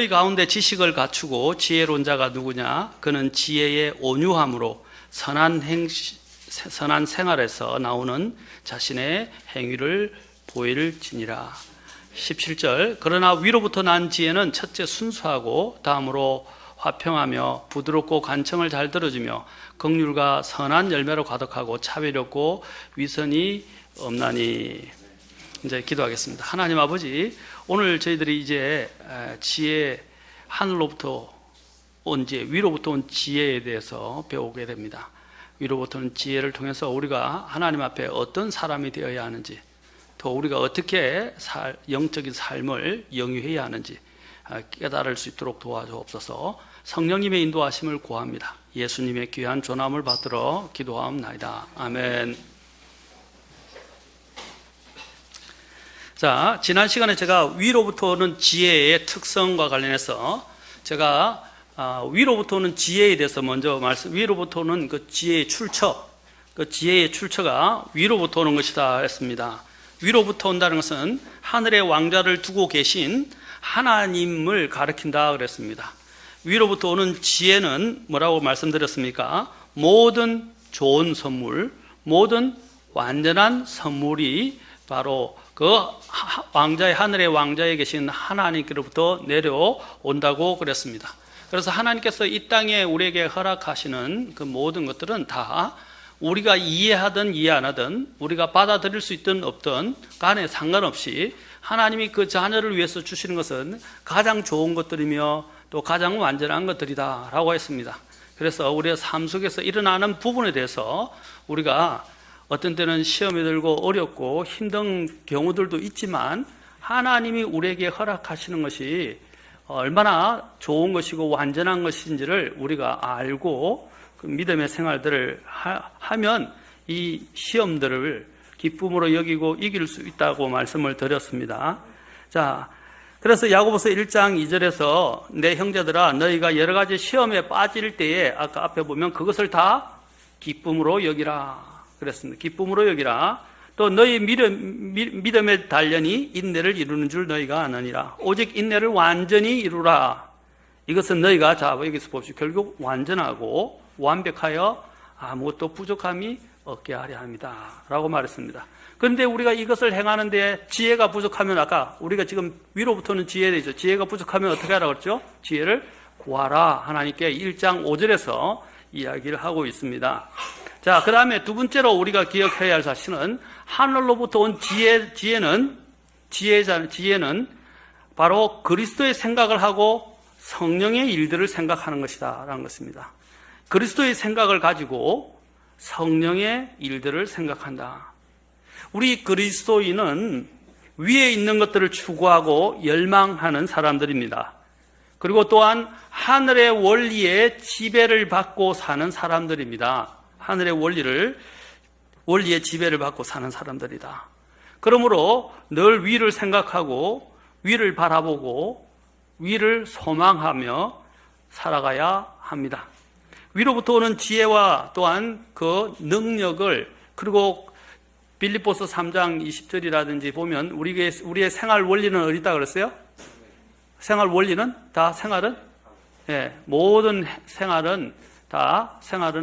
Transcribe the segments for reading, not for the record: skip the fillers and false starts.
너희 가운데 지식을 갖추고 지혜로운 자가 누구냐? 그는 지혜의 온유함으로 선한 생활에서 나오는 자신의 행위를 보일지니라. 17절. 그러나 위로부터 난 지혜는 첫째 순수하고 다음으로 화평하며 부드럽고 간청을 잘 들어주며 긍휼과 선한 열매로 가득하고 차별없고 위선이 없나니. 이제 기도하겠습니다. 하나님 아버지, 오늘 저희들이 이제 지혜, 하늘로부터 온 지혜, 위로부터 온 지혜에 대해서 배우게 됩니다. 위로부터 온 지혜를 통해서 우리가 하나님 앞에 어떤 사람이 되어야 하는지, 또 우리가 어떻게 영적인 삶을 영위해야 하는지 깨달을 수 있도록 도와주옵소서. 성령님의 인도하심을 구합니다. 예수님의 귀한 존함을 받들어 기도하옵나이다. 아멘. 자, 지난 시간에 제가 위로부터 오는 지혜의 특성과 관련해서 제가 위로부터 오는 지혜에 대해서 먼저 위로부터 오는 그 지혜의 출처, 그 지혜의 출처가 위로부터 오는 것이다 했습니다. 위로부터 온다는 것은 하늘의 왕좌를 두고 계신 하나님을 가리킨다 그랬습니다. 위로부터 오는 지혜는 뭐라고 말씀드렸습니까? 모든 좋은 선물, 모든 완전한 선물이 바로 그 왕자의, 하늘의 왕자에 계신 하나님께로부터 내려온다고 그랬습니다. 그래서 하나님께서 이 땅에 우리에게 허락하시는 그 모든 것들은 다 우리가 이해하든 이해 안 하든, 우리가 받아들일 수 있든 없든 간에 상관없이 하나님이 그 자녀를 위해서 주시는 것은 가장 좋은 것들이며 또 가장 완전한 것들이다 라고 했습니다. 그래서 우리의 삶 속에서 일어나는 부분에 대해서 우리가 어떤 때는 시험이 들고 어렵고 힘든 경우들도 있지만 하나님이 우리에게 허락하시는 것이 얼마나 좋은 것이고 완전한 것인지를 우리가 알고 그 믿음의 생활들을 하면 이 시험들을 기쁨으로 여기고 이길 수 있다고 말씀을 드렸습니다. 자, 그래서 야고보서 1장 2절에서 내 형제들아 너희가 여러 가지 시험에 빠질 때에 아까 앞에 보면 그것을 다 기쁨으로 여기라 그랬습니다. 기쁨으로 여기라. 또 너희 믿음의 단련이 인내를 이루는 줄 너희가 아느니라. 오직 인내를 완전히 이루라. 이것은 너희가, 자 여기서 봅시다. 결국 완전하고 완벽하여 아무것도 부족함이 없게 하려 합니다 라고 말했습니다. 그런데 우리가 이것을 행하는데 지혜가 부족하면, 아까 우리가 지금 위로부터는 지혜에 대해서 지혜가 부족하면 어떻게 하라고 그랬죠? 지혜를 구하라. 하나님께 1장 5절에서 이야기를 하고 있습니다. 자, 그 다음에 두 번째로 우리가 기억해야 할 사실은 하늘로부터 온 지혜는 바로 그리스도의 생각을 하고 성령의 일들을 생각하는 것이다 라는 것입니다. 그리스도의 생각을 가지고 성령의 일들을 생각한다. 우리 그리스도인은 위에 있는 것들을 추구하고 열망하는 사람들입니다. 그리고 또한 하늘의 원리에 지배를 받고 사는 사람들입니다. 하늘의 원리의 지배를 받고 사는 사람들이다. 그러므로 늘 위를 생각하고 위를 바라보고 위를 소망하며 살아가야 합니다. 위로부터 오는 지혜와 또한 그 능력을, 그리고 빌립보서 3장 20절이라든지 보면 우리의 생활 원리는 어디다 그랬어요? 생활 원리는 다 생활은? 예, 모든 생활은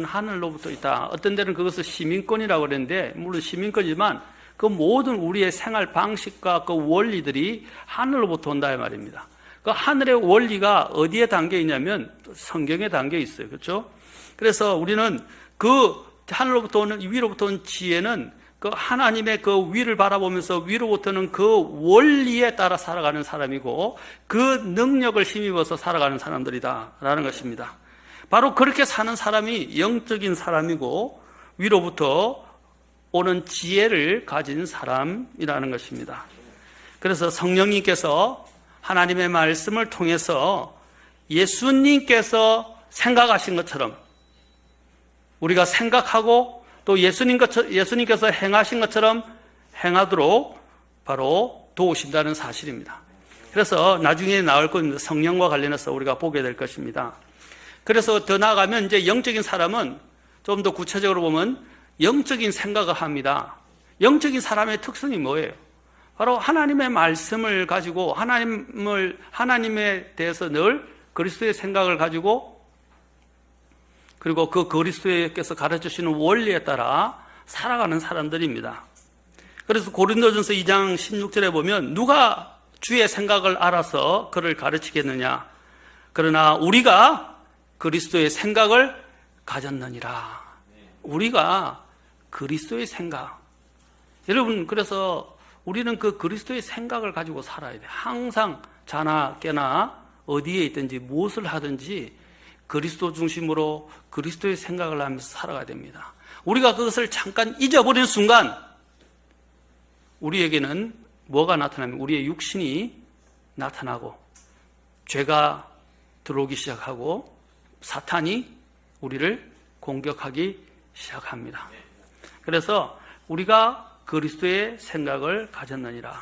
하늘로부터 있다. 어떤 데는 그것을 시민권이라고 그랬는데, 물론 시민권이지만 그 모든 우리의 생활 방식과 그 원리들이 하늘로부터 온다 이 말입니다. 그 하늘의 원리가 어디에 담겨 있냐면 성경에 담겨 있어요. 그렇죠? 그래서 우리는 그 하늘로부터 오는, 위로부터 온 지혜는 그 하나님의 그 위를 바라보면서 위로부터는 그 원리에 따라 살아가는 사람이고 그 능력을 힘입어서 살아가는 사람들이다라는 것입니다. 바로 그렇게 사는 사람이 영적인 사람이고 위로부터 오는 지혜를 가진 사람이라는 것입니다. 그래서 성령님께서 하나님의 말씀을 통해서 예수님께서 생각하신 것처럼 우리가 생각하고 또 예수님께서 행하신 것처럼 행하도록 바로 도우신다는 사실입니다. 그래서 나중에 나올 겁니다. 성령과 관련해서 우리가 보게 될 것입니다. 그래서 더 나아가면 이제 영적인 사람은 좀 더 구체적으로 보면 영적인 생각을 합니다. 영적인 사람의 특성이 뭐예요? 바로 하나님의 말씀을 가지고 하나님에 대해서 늘 그리스도의 생각을 가지고 그리고 그 그리스도께서 가르쳐주시는 원리에 따라 살아가는 사람들입니다. 그래서 고린도전서 2장 16절에 보면 누가 주의 생각을 알아서 그를 가르치겠느냐. 그러나 우리가 그리스도의 생각을 가졌느니라. 우리가 그리스도의 생각. 여러분, 그래서 우리는 그 그리스도의 생각을 가지고 살아야 돼요. 항상 자나 깨나 어디에 있든지 무엇을 하든지 그리스도 중심으로 그리스도의 생각을 하면서 살아가야 됩니다. 우리가 그것을 잠깐 잊어버리는 순간 우리에게는 뭐가 나타나면 우리의 육신이 나타나고 죄가 들어오기 시작하고 사탄이 우리를 공격하기 시작합니다. 그래서 우리가 그리스도의 생각을 가졌느니라.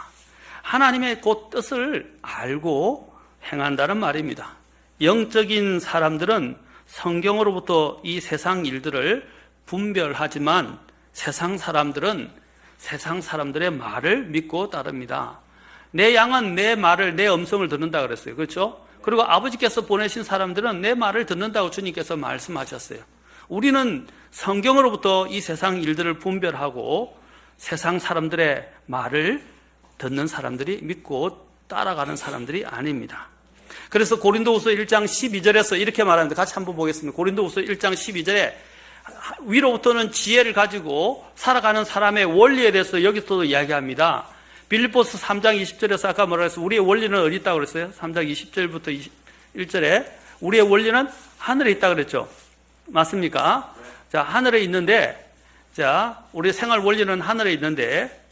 하나님의 곧 뜻을 알고 행한다는 말입니다. 영적인 사람들은 성경으로부터 이 세상 일들을 분별하지만 세상 사람들은 세상 사람들의 말을 믿고 따릅니다. 내 양은 내 말을, 내 음성을 듣는다 그랬어요. 그렇죠? 그리고 아버지께서 보내신 사람들은 내 말을 듣는다고 주님께서 말씀하셨어요. 우리는 성경으로부터 이 세상 일들을 분별하고 세상 사람들의 말을 듣는 사람들이 믿고 따라가는 사람들이 아닙니다. 그래서 고린도후서 1장 12절에서 이렇게 말합니다. 같이 한번 보겠습니다. 고린도후서 1장 12절에 위로부터는 지혜를 가지고 살아가는 사람의 원리에 대해서 여기서도 이야기합니다. 빌립보서 3장 20절에서 아까 뭐라 했어요? 우리의 원리는 어디 있다고 그랬어요? 3장 20절부터 21절에 우리의 원리는 하늘에 있다고 그랬죠. 맞습니까? 자, 하늘에 있는데, 자, 우리 생활 원리는 하늘에 있는데,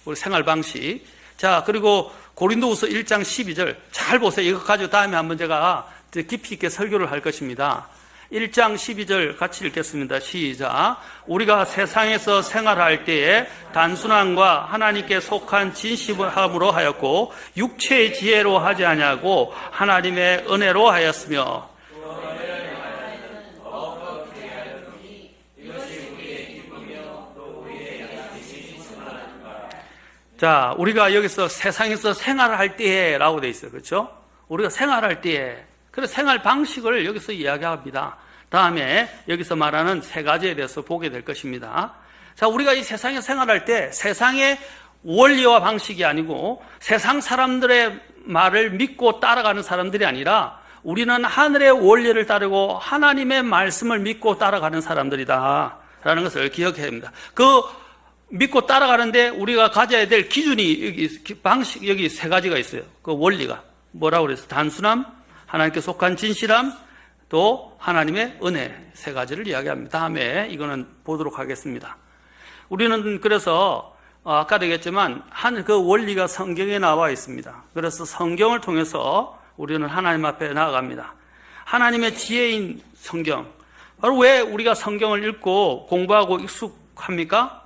우리 생활 방식. 자, 그리고 고린도후서 1장 12절 잘 보세요. 이거 가지고 다음에 한번 제가 깊이 있게 설교를 할 것입니다. 1장 12절 같이 읽겠습니다. 시작. 우리가 세상에서 생활할 때에 단순함과 하나님께 속한 진실함으로 하였고 육체의 지혜로 하지 아니하고 하나님의 은혜로 하였으며. 자, 우리가 여기서 세상에서 생활할 때에 라고 되어 있어요. 그렇죠? 우리가 생활할 때에. 그래서 생활 방식을 여기서 이야기합니다. 다음에 여기서 말하는 세 가지에 대해서 보게 될 것입니다. 자, 우리가 이 세상에 생활할 때 세상의 원리와 방식이 아니고 세상 사람들의 말을 믿고 따라가는 사람들이 아니라 우리는 하늘의 원리를 따르고 하나님의 말씀을 믿고 따라가는 사람들이다 라는 것을 기억해야 합니다. 그 믿고 따라가는데 우리가 가져야 될 기준이 방식 여기 세 가지가 있어요. 그 원리가 뭐라고 그랬어요? 단순함, 하나님께 속한 진실함, 또 하나님의 은혜 세 가지를 이야기합니다. 다음에 이거는 보도록 하겠습니다. 우리는 그래서 아까도 얘기했지만 그 원리가 성경에 나와 있습니다. 그래서 성경을 통해서 우리는 하나님 앞에 나아갑니다. 하나님의 지혜인 성경. 바로 왜 우리가 성경을 읽고 공부하고 익숙합니까?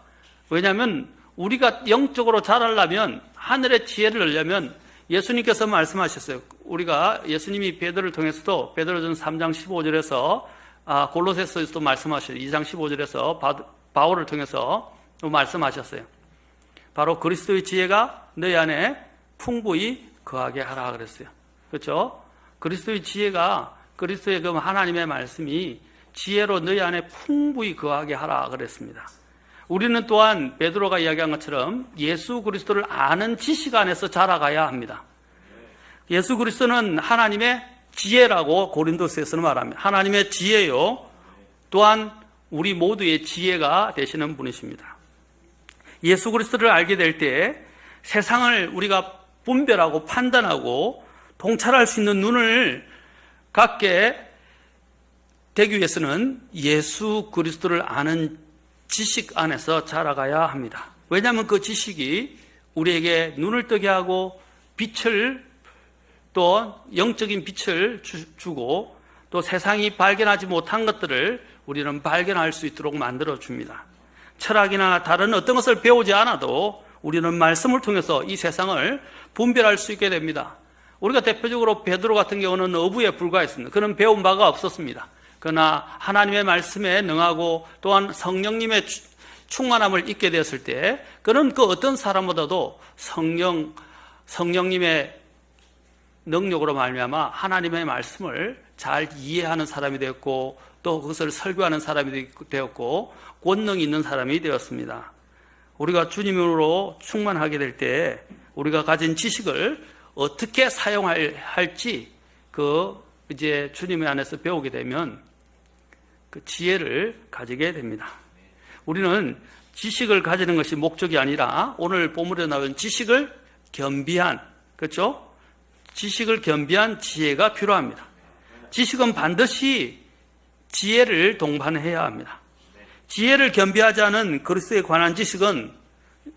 왜냐하면 우리가 영적으로 자라려면 하늘의 지혜를 얻으려면 예수님께서 말씀하셨어요. 우리가 예수님이 베드로를 통해서도 베드로전서 3장 15절에서 골로새서에서도 말씀하셨어요. 2장 15절에서 바울을 통해서 말씀하셨어요. 바로 그리스도의 지혜가 너희 안에 풍부히 거하게 하라 그랬어요. 그렇죠? 그리스도의 지혜가 그리스도의 그 하나님의 말씀이 지혜로 너희 안에 풍부히 거하게 하라 그랬습니다. 우리는 또한 베드로가 이야기한 것처럼 예수 그리스도를 아는 지식 안에서 자라가야 합니다. 예수 그리스도는 하나님의 지혜라고 고린도서에서는 말합니다. 하나님의 지혜요. 또한 우리 모두의 지혜가 되시는 분이십니다. 예수 그리스도를 알게 될 때 세상을 우리가 분별하고 판단하고 통찰할 수 있는 눈을 갖게 되기 위해서는 예수 그리스도를 아는 지식 안에서 자라가야 합니다. 왜냐하면 그 지식이 우리에게 눈을 뜨게 하고 빛을 또 영적인 빛을 주고 또 세상이 발견하지 못한 것들을 우리는 발견할 수 있도록 만들어줍니다. 철학이나 다른 어떤 것을 배우지 않아도 우리는 말씀을 통해서 이 세상을 분별할 수 있게 됩니다. 우리가 대표적으로 베드로 같은 경우는 어부에 불과했습니다. 그는 배운 바가 없었습니다. 그러나 하나님의 말씀에 능하고 또한 성령님의 충만함을 입게 되었을 때 그는 그 어떤 사람보다도 성령님의 능력으로 말미암아 하나님의 말씀을 잘 이해하는 사람이 되었고 또 그것을 설교하는 사람이 되었고 권능이 있는 사람이 되었습니다. 우리가 주님으로 충만하게 될 때 우리가 가진 지식을 어떻게 사용할지 이제 주님의 안에서 배우게 되면 그 지혜를 가지게 됩니다. 우리는 지식을 가지는 것이 목적이 아니라 오늘 본문에 나온 지식을 겸비한, 그렇죠? 지식을 겸비한 지혜가 필요합니다. 지식은 반드시 지혜를 동반해야 합니다. 지혜를 겸비하지 않은 그리스도에 관한 지식은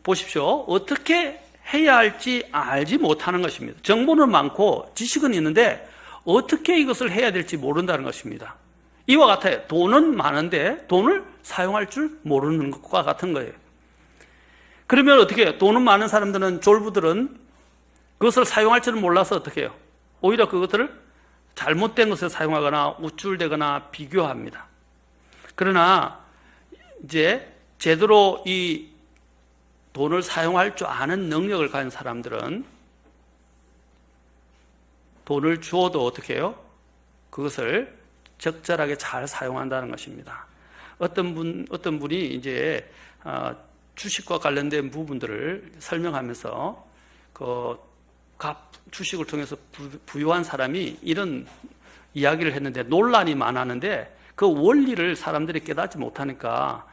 보십시오. 어떻게 해야 할지 알지 못하는 것입니다. 정보는 많고 지식은 있는데 어떻게 이것을 해야 될지 모른다는 것입니다. 이와 같아요. 돈은 많은데 돈을 사용할 줄 모르는 것과 같은 거예요. 그러면 어떻게 해요? 돈은 많은 사람들은 졸부들은 그것을 사용할 줄은 몰라서 어떻게 해요? 오히려 그것들을 잘못된 것을 사용하거나 우쭐대거나 비교합니다. 그러나 이제 제대로 이 돈을 사용할 줄 아는 능력을 가진 사람들은 돈을 주어도 어떻게 해요? 그것을 적절하게 잘 사용한다는 것입니다. 어떤 분이 이제 주식과 관련된 부분들을 설명하면서 주식을 통해서 부유한 사람이 이런 이야기를 했는데 논란이 많았는데 그 원리를 사람들이 깨닫지 못하니까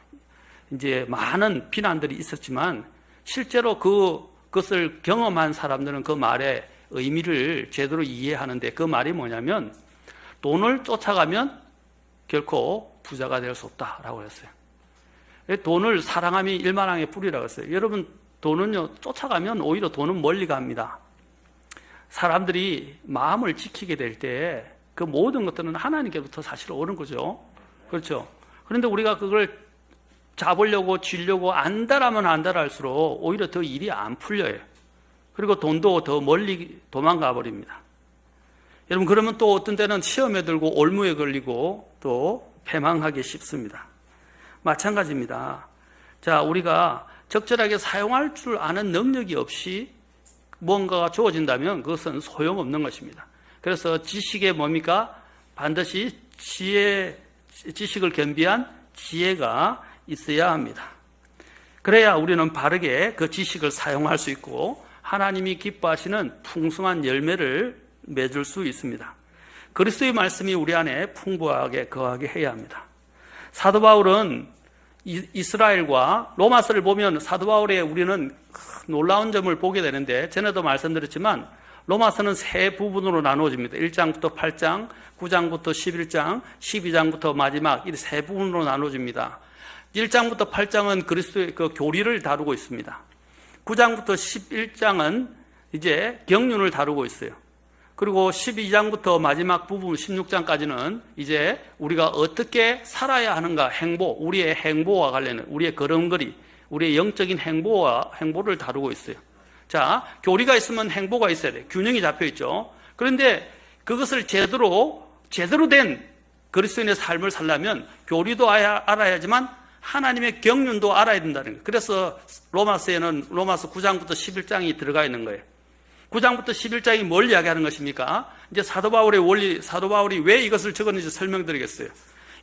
이제 많은 비난들이 있었지만 실제로 그것을 경험한 사람들은 그 말의 의미를 제대로 이해하는데 그 말이 뭐냐면 돈을 쫓아가면 결코 부자가 될 수 없다라고 했어요. 돈을 사랑함이 일만항의 뿌리라고 했어요. 여러분 돈은요 쫓아가면 오히려 돈은 멀리 갑니다. 사람들이 마음을 지키게 될 때 그 모든 것들은 하나님께부터 사실 오는 거죠. 그렇죠. 그런데 우리가 그걸 잡으려고 쥐려고 안달하면 안달할수록 오히려 더 일이 안 풀려요. 그리고 돈도 더 멀리 도망가 버립니다. 여러분 그러면 또 어떤 때는 시험에 들고 올무에 걸리고 또 패망하기 쉽습니다. 마찬가지입니다. 자, 우리가 적절하게 사용할 줄 아는 능력이 없이 뭔가가 주어진다면 그것은 소용없는 것입니다. 그래서 지식의 뭡니까? 반드시 지식을 겸비한 지혜가 있어야 합니다. 그래야 우리는 바르게 그 지식을 사용할 수 있고 하나님이 기뻐하시는 풍성한 열매를 맺을 수 있습니다. 그리스도의 말씀이 우리 안에 풍부하게 거하게 해야 합니다. 사도 바울은 이스라엘과 로마서를 보면 사도 바울의 우리는 놀라운 점을 보게 되는데 전에도 말씀드렸지만 로마서는 세 부분으로 나누어집니다. 1장부터 8장, 9장부터 11장, 12장부터 마지막 이 세 부분으로 나누어집니다. 1장부터 8장은 그리스도의 그 교리를 다루고 있습니다. 9장부터 11장은 이제 경륜을 다루고 있어요. 그리고 12장부터 마지막 부분 16장까지는 이제 우리가 어떻게 살아야 하는가 우리의 행보와 관련된 우리의 걸음걸이, 우리의 영적인 행보를 다루고 있어요. 자, 교리가 있으면 행보가 있어야 돼요. 균형이 잡혀 있죠. 그런데 그것을 제대로 된 그리스도인의 삶을 살려면 교리도 알아야지만 하나님의 경륜도 알아야 된다는 거예요. 그래서 로마서에는 로마서 9장부터 11장이 들어가 있는 거예요. 9장부터 11장이 뭘 이야기하는 것입니까? 이제 사도 바울이 왜 이것을 적었는지 설명드리겠어요.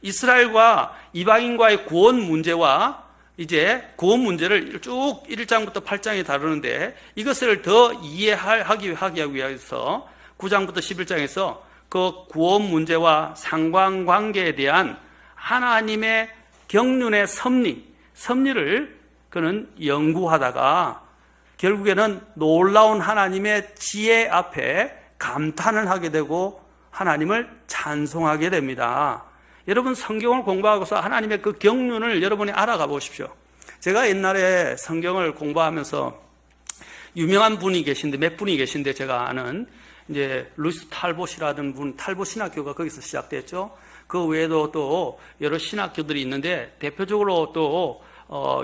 이스라엘과 이방인과의 구원 문제와 이제 구원 문제를 쭉 1장부터 8장에 다루는데 이것을 더 이해하기 위해서 9장부터 11장에서 그 구원 문제와 상관관계에 대한 하나님의 경륜의 섭리를 그는 연구하다가 결국에는 놀라운 하나님의 지혜 앞에 감탄을 하게 되고 하나님을 찬송하게 됩니다. 여러분 성경을 공부하고서 하나님의 그 경륜을 여러분이 알아가 보십시오. 제가 옛날에 성경을 공부하면서 유명한 분이 계신데 몇 분이 계신데 제가 아는 이제 루이스 탈봇이라는 분, 탈봇 신학교가 거기서 시작됐죠. 그 외에도 또 여러 신학교들이 있는데 대표적으로 또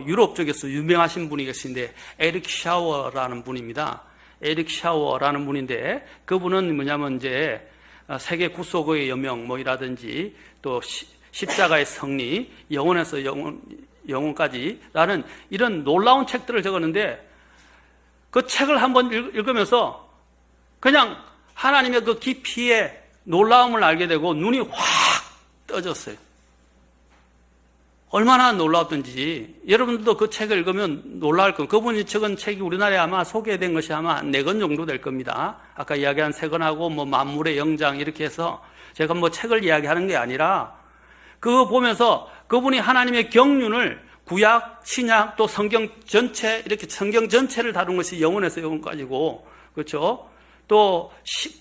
유럽 쪽에서 유명하신 분이 계신데 에릭 샤워라는 분입니다. 에릭 샤워라는 분인데 그분은 뭐냐면 이제 세계 구속의 여명 이라든지 또 십자가의 승리, 영혼에서 영혼까지라는 이런 놀라운 책들을 적었는데 그 책을 한번 읽으면서 그냥 하나님의 그 깊이의 놀라움을 알게 되고 눈이 확 떠졌어요. 얼마나 놀라웠던지. 여러분들도 그 책을 읽으면 놀라울 겁니다. 그분이 적은 책이 우리나라에 아마 소개된 것이 아마 한 4권 정도 될 겁니다. 아까 이야기한 3권하고 뭐 만물의 영장 이렇게 해서 제가 뭐 책을 이야기하는 게 아니라 그거 보면서 그분이 하나님의 경륜을 구약, 신약, 또 성경 전체, 이렇게 성경 전체를 다룬 것이 영원에서 영원까지고, 그렇죠? 또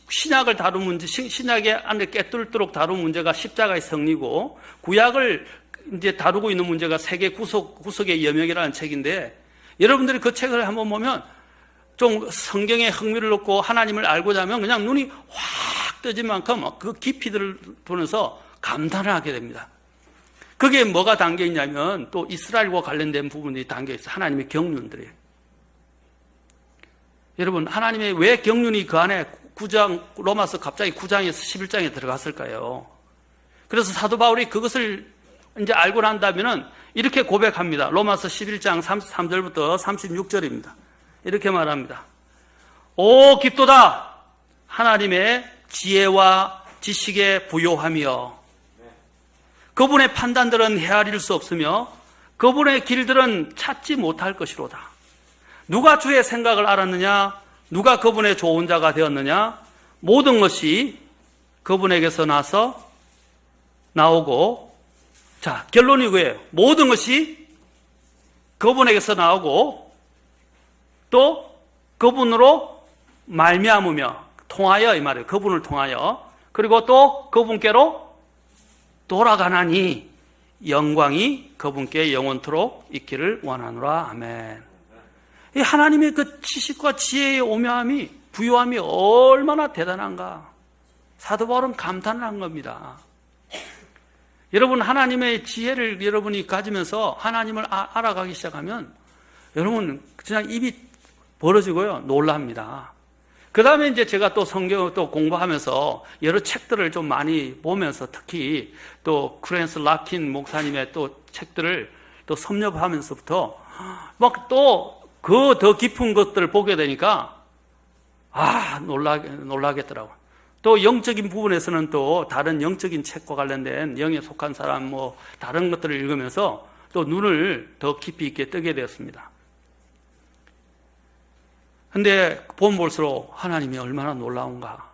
신약을 다룬 문제, 신약의 안에 깨뚫도록 다룬 문제가 십자가의 성리고, 구약을 이제 다루고 있는 문제가 세계 구속의 여명이라는 책인데, 여러분들이 그 책을 한번 보면 좀 성경에 흥미를 놓고 하나님을 알고자 하면 그냥 눈이 확 떠질 만큼 그 깊이들을 보면서 감탄을 하게 됩니다. 그게 뭐가 담겨 있냐면 또 이스라엘과 관련된 부분이 담겨 있어요. 하나님의 경륜들이에요. 여러분, 하나님의 왜 경륜이 그 안에 9장, 로마서 갑자기 9장에서 11장에 들어갔을까요? 그래서 사도 바울이 그것을 이제 알고 난다면은 이렇게 고백합니다. 로마서 11장 33절부터 36절입니다. 이렇게 말합니다. 오 깊도다! 하나님의 지혜와 지식에 부요하며 그분의 판단들은 헤아릴 수 없으며 그분의 길들은 찾지 못할 것이로다. 누가 주의 생각을 알았느냐? 누가 그분의 좋은 자가 되었느냐? 모든 것이 그분에게서 나오고, 자, 결론이 그예요. 모든 것이 그분에게서 나오고 또 그분으로 말미암으며 통하여, 이 말이에요. 그분을 통하여, 그리고 또 그분께로 돌아가나니 영광이 그분께 영원토록 있기를 원하노라. 아멘. 이 하나님의 그 지식과 지혜의 오묘함이, 부요함이 얼마나 대단한가. 사도 바울은 감탄을 한 겁니다. 여러분, 하나님의 지혜를 여러분이 가지면서 하나님을 알아가기 시작하면 여러분 그냥 입이 벌어지고요, 놀랍니다. 그 다음에 이제 제가 또 성경을 또 공부하면서 여러 책들을 좀 많이 보면서 특히 또 크랜스 라킨 목사님의 또 책들을 또 섭렵하면서부터 막 또 그 더 깊은 것들을 보게 되니까 놀라겠더라고요. 또 영적인 부분에서는 또 다른 영적인 책과 관련된 영에 속한 사람 뭐 다른 것들을 읽으면서 또 눈을 더 깊이 있게 뜨게 되었습니다. 근데 보면 볼수록 하나님이 얼마나 놀라운가.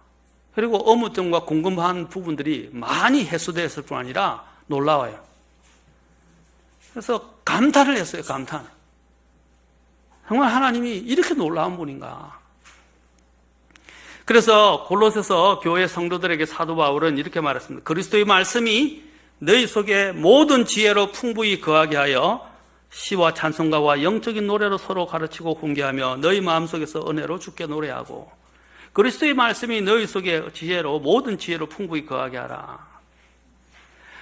그리고 의문점과 궁금한 부분들이 많이 해소되었을 뿐 아니라 놀라워요. 그래서 감탄을 했어요, 감탄. 정말 하나님이 이렇게 놀라운 분인가. 그래서 골로새서 교회 성도들에게 사도 바울은 이렇게 말했습니다. 그리스도의 말씀이 너희 속에 모든 지혜로 풍부히 거하게 하여 시와 찬송가와 영적인 노래로 서로 가르치고 훈계하며 너희 마음속에서 은혜로 주께 노래하고 그리스도의 말씀이 너희 속에 지혜로 모든 지혜로 풍부히 거하게 하라.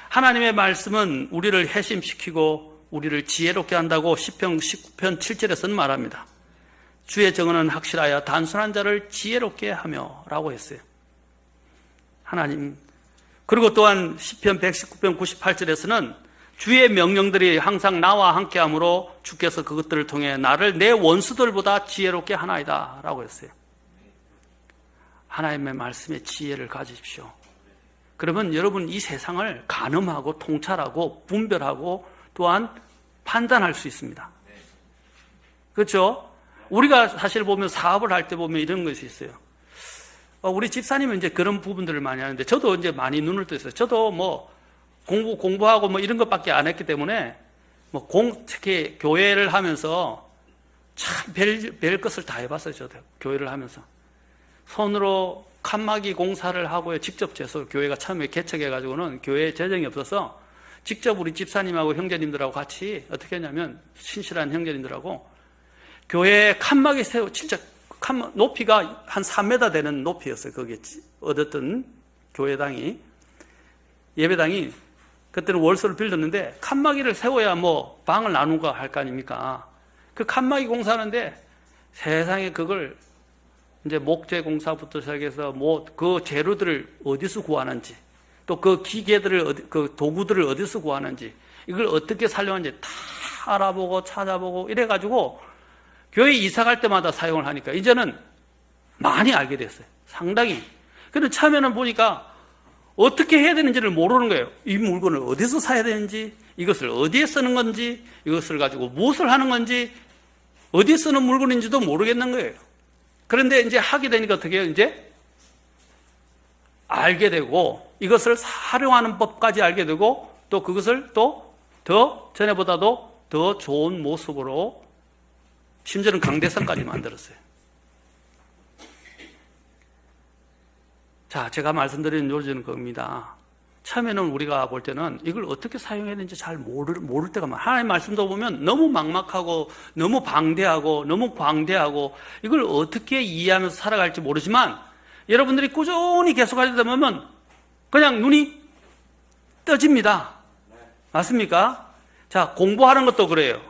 하나님의 말씀은 우리를 회심시키고 우리를 지혜롭게 한다고 시편 19편 7절에서는 말합니다. 주의 정언은 확실하여 단순한 자를 지혜롭게 하며 라고 했어요. 하나님. 그리고 또한 시편 119편 98절에서는 주의 명령들이 항상 나와 함께하므로 주께서 그것들을 통해 나를 내 원수들보다 지혜롭게 하나이다 라고 했어요. 하나님의 말씀에 지혜를 가지십시오. 그러면 여러분 이 세상을 가늠하고 통찰하고 분별하고 또한 판단할 수 있습니다. 그렇죠? 우리가 사실 보면 사업을 할 때 보면 이런 것이 있어요. 우리 집사님은 이제 그런 부분들을 많이 하는데 저도 이제 많이 눈을 떴어요. 저도 뭐 공부하고 뭐 이런 것밖에 안 했기 때문에 뭐 특히 교회를 하면서 참 별 것을 다 해봤어요. 저도 교회를 하면서 손으로 칸막이 공사를 하고요. 직접 재서 교회가 처음에 개척해가지고는 교회에 재정이 없어서 직접 우리 집사님하고 형제님들하고 같이 어떻게 했냐면 신실한 형제님들하고 교회 칸막이 세워 진짜 높이가 한 3m 되는 높이였어요. 거기에 얻었던 교회당이 예배당이 그때는 월소를 빌렸는데 칸막이를 세워야 뭐 방을 나누고 할 거 아닙니까? 그 칸막이 공사하는데 세상에 그걸 이제 목재 공사부터 시작해서 뭐 그 재료들을 어디서 구하는지 또 그 기계들을 그 도구들을 어디서 구하는지 이걸 어떻게 사용하는지 다 알아보고 찾아보고 이래가지고 교회 이사 갈 때마다 사용을 하니까 이제는 많이 알게 됐어요. 상당히. 근데 처음에는 보니까 어떻게 해야 되는지를 모르는 거예요. 이 물건을 어디서 사야 되는지, 이것을 어디에 쓰는 건지, 이것을 가지고 무엇을 하는 건지, 어디에 쓰는 물건인지도 모르겠는 거예요. 그런데 이제 하게 되니까 어떻게 해요? 이제 알게 되고, 이것을 활용하는 법까지 알게 되고, 또 그것을 또 더 전에보다도 더 좋은 모습으로 심지어는 강대상까지 만들었어요. 자, 제가 말씀드리는 요지는 겁니다. 처음에는 우리가 볼 때는 이걸 어떻게 사용해야 되는지 잘 모를 때가 많아요. 하나님 말씀도 보면 너무 막막하고 너무 방대하고 너무 광대하고 이걸 어떻게 이해하면서 살아갈지 모르지만 여러분들이 꾸준히 계속 하다 보면 그냥 눈이 떠집니다. 맞습니까? 자, 공부하는 것도 그래요.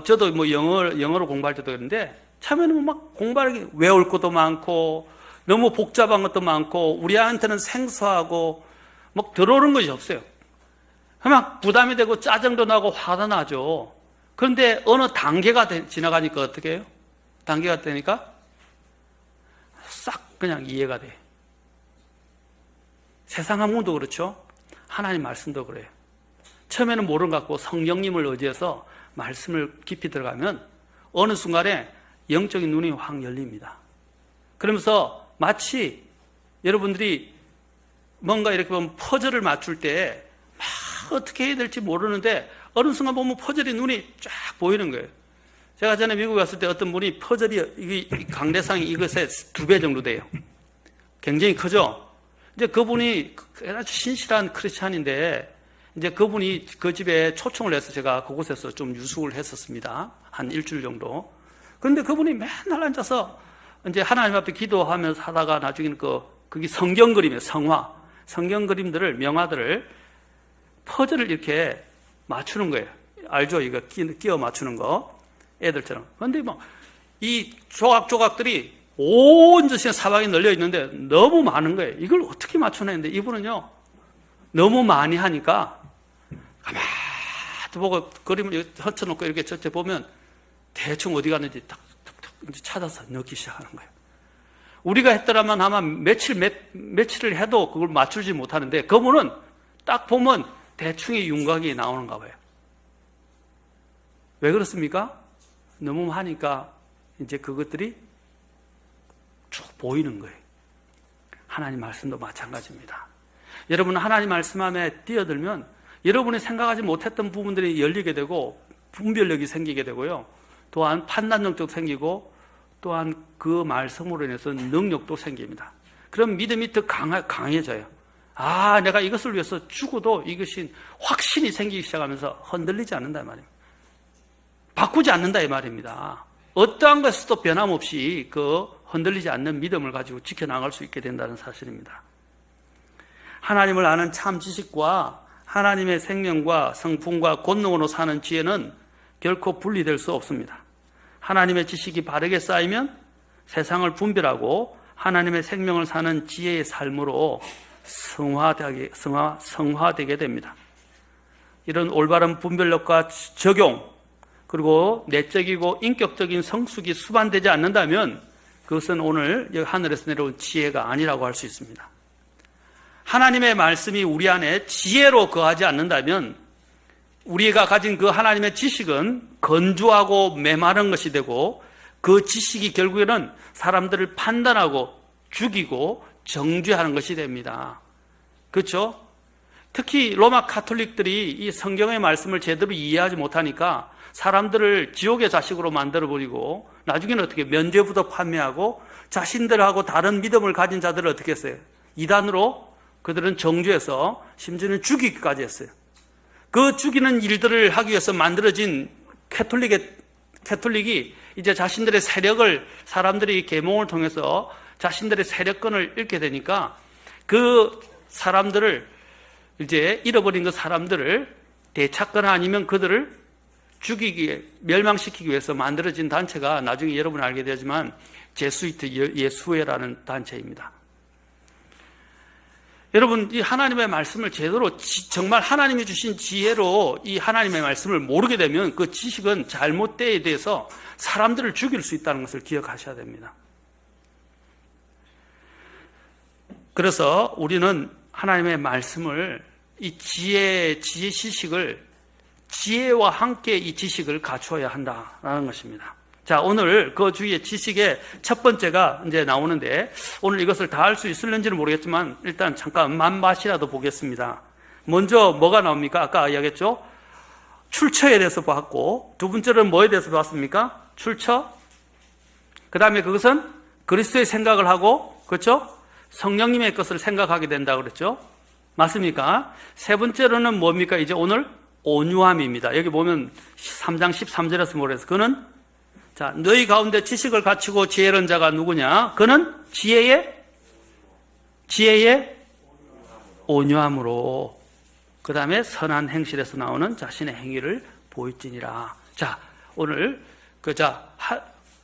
저도 뭐 영어로 공부할 때도 그런데 처음에는 막 공부하는 게 외울 것도 많고 너무 복잡한 것도 많고 우리한테는 생소하고 막 들어오는 것이 없어요. 막 부담이 되고 짜증도 나고 화도 나죠. 그런데 어느 단계가 지나가니까 어떻게 해요? 단계가 되니까 싹 그냥 이해가 돼요. 세상 학문도 그렇죠. 하나님 말씀도 그래요. 처음에는 모르는 것 같고 성령님을 의지해서 말씀을 깊이 들어가면 어느 순간에 영적인 눈이 확 열립니다. 그러면서 마치 여러분들이 뭔가 이렇게 보면 퍼즐을 맞출 때 막 어떻게 해야 될지 모르는데 어느 순간 보면 퍼즐이 눈이 쫙 보이는 거예요. 제가 전에 미국에 갔을 때 어떤 분이 퍼즐이 이 강대상이 이것의 2배 정도 돼요. 굉장히 크죠? 이제 그분이 아주 신실한 크리스찬인데 이제 그분이 그 집에 초청을 해서 제가 그곳에서 좀 유숙을 했었습니다. 한 일주일 정도. 그런데 그분이 맨날 앉아서 이제 하나님 앞에 기도하면서 하다가 나중에는 그게 성경 그림이에요. 성경 그림들을, 명화들을, 퍼즐을 이렇게 맞추는 거예요. 알죠? 이거 끼워 맞추는 거. 애들처럼. 그런데 뭐, 이 조각조각들이 온 사방에 널려 있는데 너무 많은 거예요. 이걸 어떻게 맞추나 했는데 이분은요, 너무 많이 하니까 가만히 보고 그림을 펼쳐놓고 이렇게 저쪽 보면 대충 어디 갔는지 탁탁탁 찾아서 넣기 시작하는 거예요. 우리가 했더라면 아마 며칠을 해도 그걸 맞추지 못하는데 그분은 딱 보면 대충의 윤곽이 나오는가 봐요. 왜 그렇습니까? 너무 하니까 이제 그것들이 쭉 보이는 거예요. 하나님 말씀도 마찬가지입니다. 여러분 하나님 말씀 안에 뛰어들면 여러분이 생각하지 못했던 부분들이 열리게 되고 분별력이 생기게 되고요. 또한 판단력도 생기고 또한 그 말씀으로 인해서 능력도 생깁니다. 그럼 믿음이 더 강해져요. 아, 내가 이것을 위해서 죽어도 이것이 확신이 생기기 시작하면서 흔들리지 않는다 이 말입니다. 바꾸지 않는다 이 말입니다. 어떠한 것에서도 변함없이 그 흔들리지 않는 믿음을 가지고 지켜나갈 수 있게 된다는 사실입니다. 하나님을 아는 참 지식과 하나님의 생명과 성품과 권능으로 사는 지혜는 결코 분리될 수 없습니다. 하나님의 지식이 바르게 쌓이면 세상을 분별하고 하나님의 생명을 사는 지혜의 삶으로 성화되게 됩니다. 이런 올바른 분별력과 적용 그리고 내적이고 인격적인 성숙이 수반되지 않는다면 그것은 오늘 하늘에서 내려온 지혜가 아니라고 할 수 있습니다. 하나님의 말씀이 우리 안에 지혜로 거하지 않는다면 우리가 가진 그 하나님의 지식은 건조하고 메마른 것이 되고 그 지식이 결국에는 사람들을 판단하고 죽이고 정죄하는 것이 됩니다. 그렇죠? 특히 로마 카톨릭들이 이 성경의 말씀을 제대로 이해하지 못하니까 사람들을 지옥의 자식으로 만들어버리고 나중에는 어떻게 면죄부도 판매하고 자신들하고 다른 믿음을 가진 자들을 어떻게 했어요? 이단으로 그들은 정죄해서 심지어는 죽이기까지 했어요. 그 죽이는 일들을 하기 위해서 만들어진 캐톨릭이 이제 자신들의 세력을 사람들이 계몽을 통해서 자신들의 세력권을 잃게 되니까 그 사람들을 이제 잃어버린 그 사람들을 되찾거나 아니면 그들을 멸망시키기 위해서 만들어진 단체가 나중에 여러분 알게 되지만 제수이트 예수회라는 단체입니다. 여러분, 이 하나님의 말씀을 제대로 정말 하나님이 주신 지혜로 이 하나님의 말씀을 모르게 되면 그 지식은 잘못되에 대해서 사람들을 죽일 수 있다는 것을 기억하셔야 됩니다. 그래서 우리는 하나님의 말씀을 이 지혜 지식을 지혜와 함께 이 지식을 갖추어야 한다라는 것입니다. 자, 오늘 그 주위의 지식의 첫 번째가 이제 나오는데 오늘 이것을 다 할 수 있을는지는 모르겠지만 일단 잠깐 맛이라도 보겠습니다. 먼저 뭐가 나옵니까? 아까 이야기했죠? 출처에 대해서 봤고, 두 번째는 뭐에 대해서 봤습니까? 출처. 그 다음에 그것은 그리스도의 생각을 하고, 그렇죠? 성령님의 것을 생각하게 된다고 그랬죠? 맞습니까? 세 번째로는 뭡니까? 이제 오늘 온유함입니다. 여기 보면 3장 13절에서 뭐래서 그는 자, 너희 가운데 지식을 갖추고 지혜로운 자가 누구냐? 그는 지혜의 온유함으로, 그 다음에 선한 행실에서 나오는 자신의 행위를 보일지니라. 자, 오늘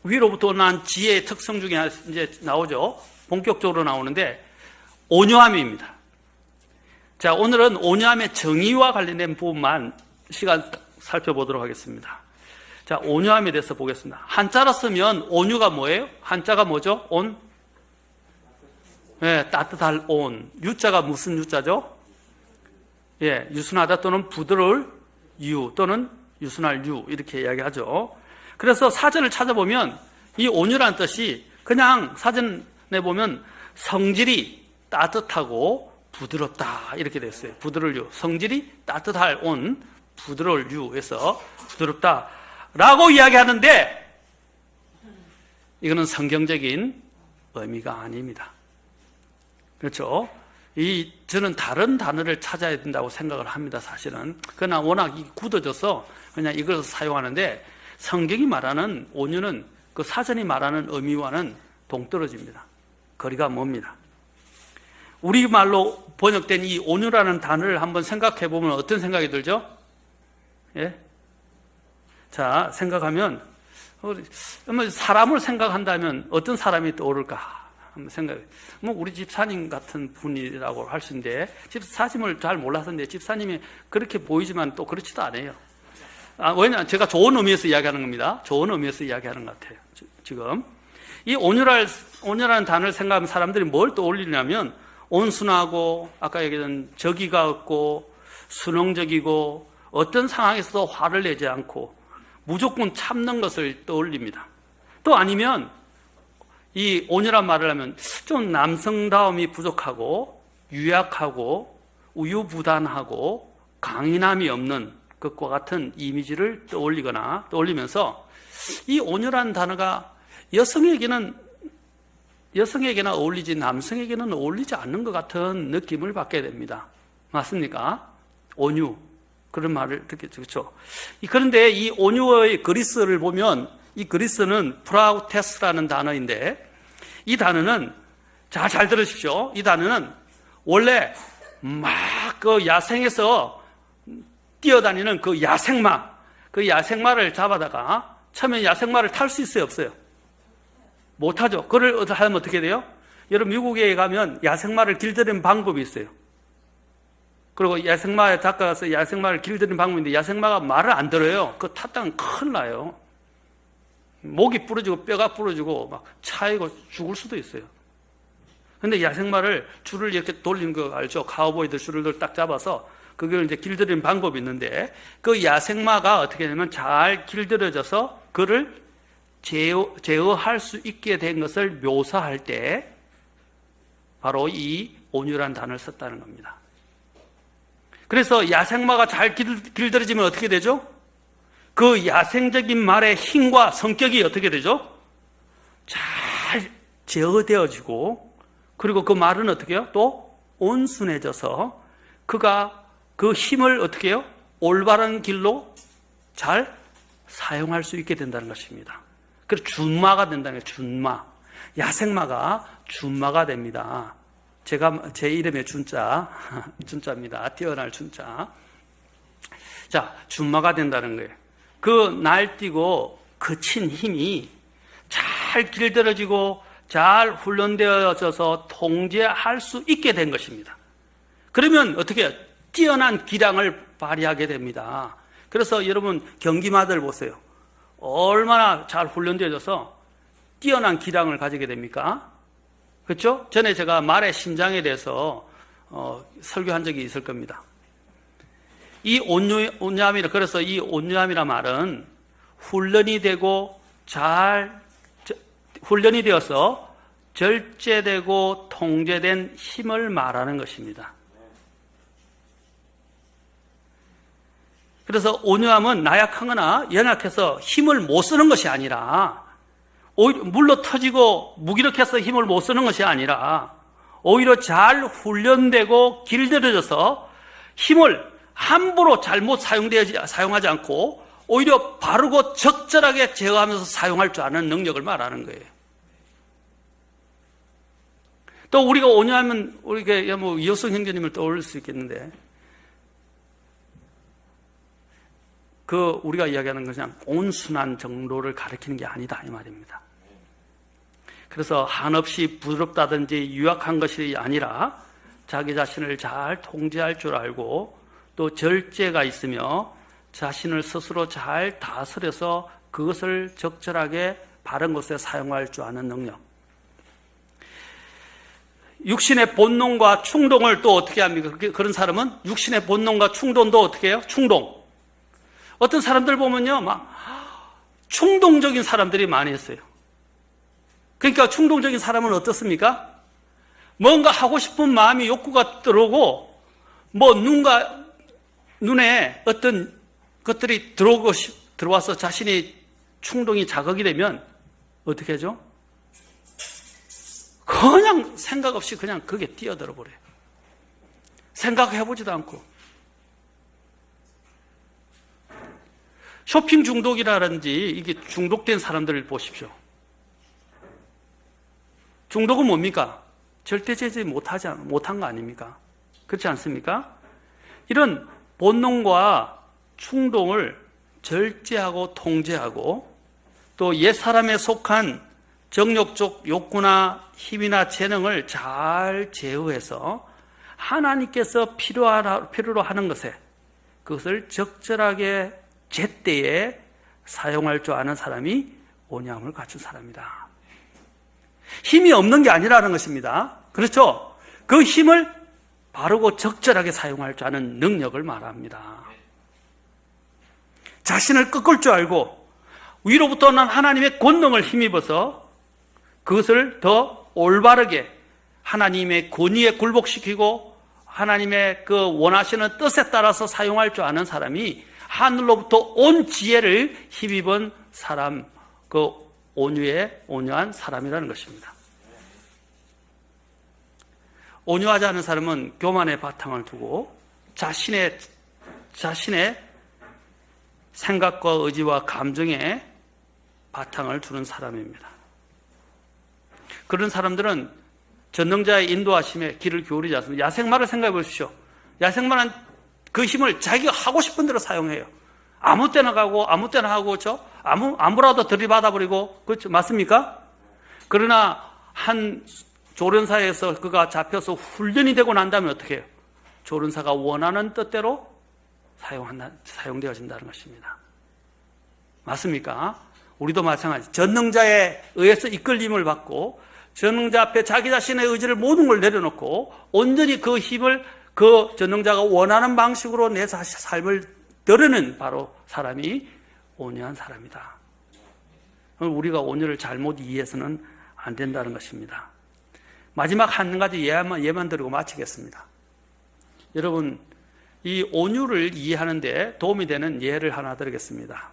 위로부터 난 지혜의 특성 중에 이제 나오죠. 본격적으로 나오는데 온유함입니다. 자, 오늘은 온유함의 정의와 관련된 부분만 시간 살펴보도록 하겠습니다. 자, 온유함에 대해서 보겠습니다. 한자로 쓰면 온유가 뭐예요? 한자가 뭐죠? 따뜻할 온. 유자가 무슨 유자죠? 유순하다 또는 부드러울 유 또는 유순할 유 이렇게 이야기하죠. 그래서 사전을 찾아보면 이 온유라는 뜻이 그냥 사전에 보면 성질이 따뜻하고 부드럽다 이렇게 됐어요. 부드러울 유. 성질이 따뜻할 온, 부드러울 유에서 부드럽다 라고 이야기하는데 이거는 성경적인 의미가 아닙니다. 그렇죠? 저는 다른 단어를 찾아야 된다고 생각을 합니다, 사실은. 그러나 워낙 굳어져서 그냥 이걸 사용하는데 성경이 말하는 온유는 그 사전이 말하는 의미와는 동떨어집니다. 거리가 멉니다. 우리말로 번역된 이 온유라는 단어를 한번 생각해 보면 어떤 생각이 들죠? 자, 생각하면 사람을 생각한다면 어떤 사람이 떠오를까? 한번 생각해. 우리 집사님 같은 분이라고 할 수 있는데 집사님을 잘 몰랐었는데 집사님이 그렇게 보이지만 또 그렇지도 않아요. 왜냐하면 제가 좋은 의미에서 이야기하는 겁니다. 좋은 의미에서 이야기하는 것 같아요. 지금 이 온유라는 단어를 생각하면 사람들이 뭘 떠올리냐면 온순하고 아까 얘기했던 적의가 없고 순응적이고 어떤 상황에서도 화를 내지 않고 무조건 참는 것을 떠올립니다. 또 아니면 이 온유란 말을 하면 좀 남성다움이 부족하고 유약하고 우유부단하고 강인함이 없는 것과 같은 이미지를 떠올리면서 이 온유라는 단어가 여성에게나 어울리지 남성에게는 어울리지 않는 것 같은 느낌을 받게 됩니다. 맞습니까? 온유. 그런 말을 듣겠죠. 그렇죠? 그런데 이 온유의 그리스를 보면 이 그리스는 프라우테스라는 단어인데 이 단어는 잘 들으십시오. 이 단어는 원래 막 그 야생에서 뛰어다니는 그 야생마를 잡아다가 처음에 야생마를 탈 수 있어요? 없어요? 못하죠. 그걸 하면 어떻게 돼요? 여러분 미국에 가면 야생마를 길들이는 방법이 있어요. 그리고 야생마에 닦아서 야생마를 길들이는 방법인데 야생마가 말을 안 들어요. 그거 탔다면 큰일 나요. 목이 부러지고 뼈가 부러지고 막 차이고 죽을 수도 있어요. 근데 야생마를 줄을 이렇게 돌리는 거 알죠? 카우보이들 줄을 딱 잡아서 그걸 이제 길들이는 방법이 있는데 그 야생마가 어떻게 되냐면 잘 길들여져서 그를 제어할 수 있게 된 것을 묘사할 때 바로 이 온유란 단어를 썼다는 겁니다. 그래서 야생마가 잘 길들여지면 어떻게 되죠? 그 야생적인 말의 힘과 성격이 어떻게 되죠? 잘 제어되어지고 그리고 그 말은 어떻게 해요? 또 온순해져서 그가 그 힘을 어떻게 해요? 올바른 길로 잘 사용할 수 있게 된다는 것입니다. 그래서 준마가 된다는 거예요. 준마. 야생마가 준마가 됩니다. 제 이름의 준자입니다. 뛰어날 준자. 자, 준마가 된다는 거예요. 그 날뛰고 거친 힘이 잘 길들여지고 잘 훈련되어져서 통제할 수 있게 된 것입니다. 그러면 어떻게 해요? 뛰어난 기량을 발휘하게 됩니다. 그래서 여러분 경기마들 보세요. 얼마나 잘 훈련되어져서 뛰어난 기량을 가지게 됩니까? 그렇죠? 전에 제가 말의 심장에 대해서 설교한 적이 있을 겁니다. 이 온유함이라, 그래서 이 온유함이라 말은 훈련이 되어서 절제되고 통제된 힘을 말하는 것입니다. 그래서 온유함은 나약하거나 연약해서 힘을 못 쓰는 것이 아니라, 오히려 물러 터지고 무기력해서 힘을 못 쓰는 것이 아니라, 오히려 잘 훈련되고 길들여져서 힘을 함부로 잘못 사용하지 않고 오히려 바르고 적절하게 제어하면서 사용할 줄 아는 능력을 말하는 거예요. 또 우리가 온유하면 우리가 뭐 이호성 형제님을 떠올릴 수 있겠는데, 우리가 이야기하는 것은 그냥 온순한 정도를 가리키는 게 아니다 이 말입니다. 그래서 한없이 부드럽다든지 유약한 것이 아니라 자기 자신을 잘 통제할 줄 알고 또 절제가 있으며 자신을 스스로 잘 다스려서 그것을 적절하게 바른 곳에 사용할 줄 아는 능력. 육신의 본능과 충동을 또 어떻게 합니까? 그런 사람은 육신의 본능과 충동도 어떻게 해요? 충동. 어떤 사람들 보면요, 막 충동적인 사람들이 많이 있어요. 그러니까 충동적인 사람은 어떻습니까? 뭔가 하고 싶은 마음이 욕구가 들어오고, 뭐 눈에 어떤 것들이 들어와서 자신이 충동이 자극이 되면 어떻게 하죠? 그냥 생각 없이 그냥 그게 뛰어들어 버려요. 생각해보지도 않고. 쇼핑 중독이라든지 이게 중독된 사람들을 보십시오. 중독은 뭡니까? 절대 제지 못한 거 아닙니까? 그렇지 않습니까? 이런 본능과 충동을 절제하고 통제하고 또 옛사람에 속한 정욕적 욕구나 힘이나 재능을 잘 제어해서 하나님께서 필요로 하는 것에 그것을 적절하게 제때에 사용할 줄 아는 사람이 온유함을 갖춘 사람이다. 힘이 없는 게 아니라는 것입니다. 그렇죠? 그 힘을 바르고 적절하게 사용할 줄 아는 능력을 말합니다. 자신을 꺾을 줄 알고 위로부터 난 하나님의 권능을 힘입어서 그것을 더 올바르게 하나님의 권위에 굴복시키고 하나님의 그 원하시는 뜻에 따라서 사용할 줄 아는 사람이 하늘로부터 온 지혜를 힘입은 사람, 그 온유한 사람이라는 것입니다. 온유하지 않은 사람은 교만의 바탕을 두고 자신의 생각과 의지와 감정에 바탕을 두는 사람입니다. 그런 사람들은 전능자의 인도하심에 귀를 기울이지 않습니다. 야생마를 생각해 보십시오. 야생마는 그 힘을 자기가 하고 싶은 대로 사용해요. 아무 때나 가고 아무 때나 하고, 그렇죠? 아무라도 들이받아버리고, 그렇죠? 맞습니까? 그러나 한 조련사에서 그가 잡혀서 훈련이 되고 난 다음에 어떻게 해요? 조련사가 원하는 뜻대로 사용되어진다는 것입니다. 맞습니까? 우리도 마찬가지. 전능자에 의해서 이끌림을 받고 전능자 앞에 자기 자신의 의지를 모든 걸 내려놓고 온전히 그 힘을 그 전능자가 원하는 방식으로 내 삶을 드러내는 바로 사람이 온유한 사람이다. 우리가 온유를 잘못 이해해서는 안 된다는 것입니다. 마지막 한 가지 예만 드리고 마치겠습니다. 여러분, 이 온유를 이해하는 데 도움이 되는 예를 하나 드리겠습니다.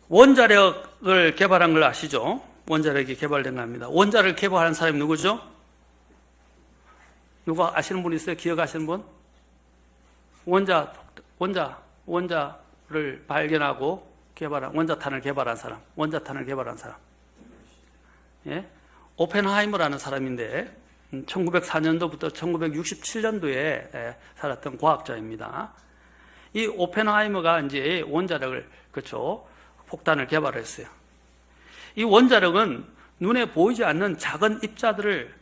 원자력을 개발한 걸 아시죠? 원자력이 개발된 겁니다. 원자력을 개발한 사람이 누구죠? 누가 아시는 분 있어요? 기억하시는 분? 원자를 발견하고 원자탄을 개발한 사람. 예? 오펜하이머라는 사람인데 1904년도부터 1967년도에 살았던 과학자입니다. 이 오펜하이머가 이제 원자력을, 그렇죠, 폭탄을 개발했어요. 이 원자력은 눈에 보이지 않는 작은 입자들을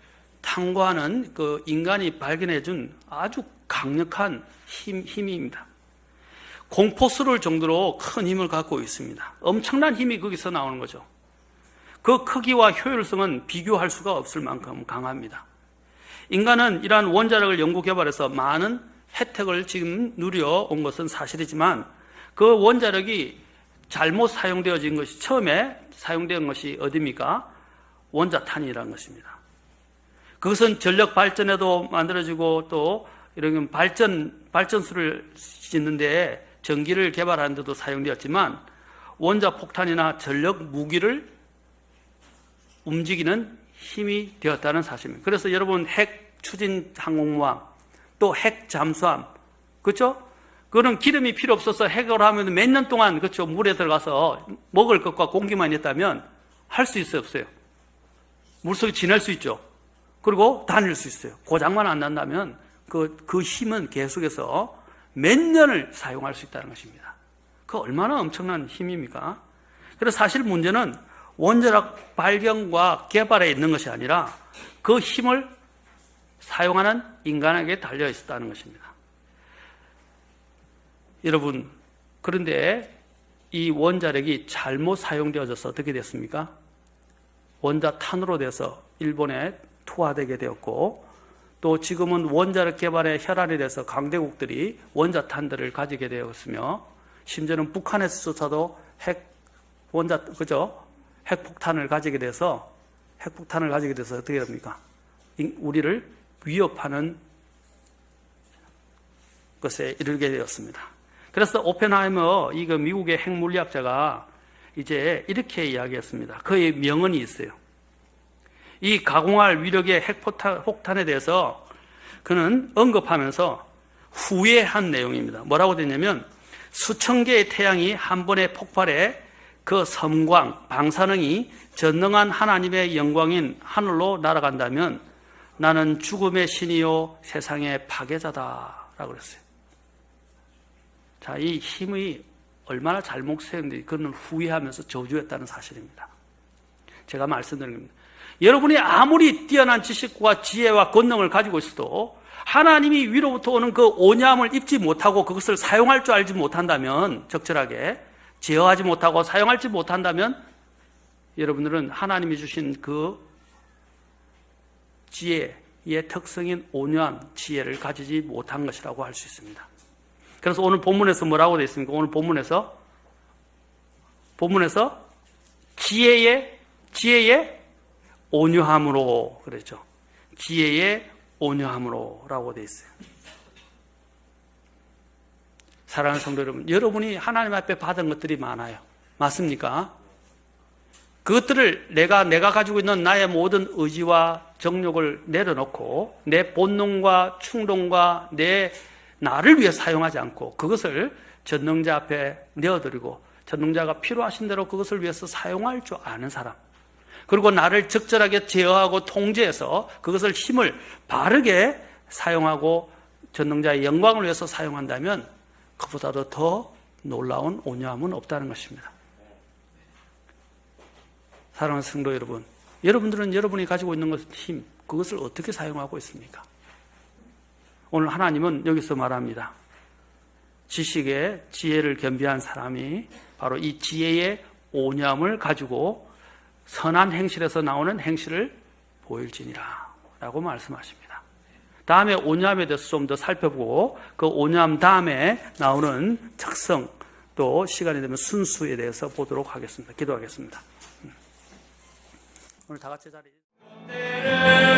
탐구하는 그 인간이 발견해준 아주 강력한 힘입니다. 공포스러울 정도로 큰 힘을 갖고 있습니다. 엄청난 힘이 거기서 나오는 거죠. 그 크기와 효율성은 비교할 수가 없을 만큼 강합니다. 인간은 이러한 원자력을 연구 개발해서 많은 혜택을 지금 누려온 것은 사실이지만 그 원자력이 잘못 사용되어진 것이 처음에 사용된 것이 어디입니까? 원자탄이라는 것입니다. 그것은 전력 발전에도 만들어지고 또 이런 발전소를 짓는데 전기를 개발하는 데도 사용되었지만 원자 폭탄이나 전력 무기를 움직이는 힘이 되었다는 사실입니다. 그래서 여러분 핵 추진 항공모함 또 핵 잠수함 그렇죠? 그거는 기름이 필요 없어서 핵을 하면 몇 년 동안 그렇죠 물에 들어가서 먹을 것과 공기만 있다면 할 수 있어요 없어요? 물속에 지낼 수 있죠. 그리고 다닐 수 있어요. 고장만 안 난다면 그 힘은 계속해서 몇 년을 사용할 수 있다는 것입니다. 그 얼마나 엄청난 힘입니까? 그래서 사실 문제는 원자력 발견과 개발에 있는 것이 아니라 그 힘을 사용하는 인간에게 달려 있었다는 것입니다. 여러분, 그런데 이 원자력이 잘못 사용되어져서 어떻게 됐습니까? 원자탄으로 돼서 일본에 투하되게 되었고 또 지금은 원자력 개발에 혈안이 돼서 강대국들이 원자탄들을 가지게 되었으며 심지어는 북한에서조차도 핵폭탄을 가지게 돼서 어떻게 됩니까? 우리를 위협하는 것에 이르게 되었습니다. 그래서 오펜하이머 미국의 핵물리학자가 이제 이렇게 이야기했습니다. 그의 명언이 있어요. 이 가공할 위력의 핵폭탄에 대해서 그는 언급하면서 후회한 내용입니다. 뭐라고 되냐면 수천 개의 태양이 한 번에 폭발해 그 섬광, 방사능이 전능한 하나님의 영광인 하늘로 날아간다면 나는 죽음의 신이요 세상의 파괴자다라고 그랬어요. 자, 이 힘이 얼마나 잘못 사용되는지 그는 후회하면서 저주했다는 사실입니다. 제가 말씀드린 겁니다. 여러분이 아무리 뛰어난 지식과 지혜와 권능을 가지고 있어도 하나님이 위로부터 오는 그 온유함을 입지 못하고 그것을 사용할 줄 알지 못한다면 적절하게 제어하지 못하고 사용하지 못한다면 여러분들은 하나님이 주신 그 지혜의 특성인 온유한 지혜를 가지지 못한 것이라고 할 수 있습니다. 그래서 오늘 본문에서 뭐라고 되어 있습니까? 오늘 본문에서 지혜의 온유함으로 그랬죠. 지혜의 온유함으로라고 되어 있어요. 사랑하는 성도 여러분, 여러분이 하나님 앞에 받은 것들이 많아요. 맞습니까? 그것들을 내가 가지고 있는 나의 모든 의지와 정욕을 내려놓고 내 본능과 충동과 내 나를 위해 사용하지 않고 그것을 전능자 앞에 내어드리고 전능자가 필요하신 대로 그것을 위해서 사용할 줄 아는 사람, 그리고 나를 적절하게 제어하고 통제해서 그것을 힘을 바르게 사용하고 전능자의 영광을 위해서 사용한다면 그보다도 더 놀라운 온유함은 없다는 것입니다. 사랑하는 성도 여러분, 여러분들은 여러분이 가지고 있는 힘, 그것을 어떻게 사용하고 있습니까? 오늘 하나님은 여기서 말합니다. 지식의 지혜를 겸비한 사람이 바로 이 지혜의 온유함을 가지고 선한 행실에서 나오는 행실을 보일지니라 라고 말씀하십니다. 다음에 온유함에 대해서 좀 더 살펴보고 그 온유함 다음에 나오는 특성 또 시간이 되면 순수에 대해서 보도록 하겠습니다. 기도하겠습니다. 오늘 다 같이 자리에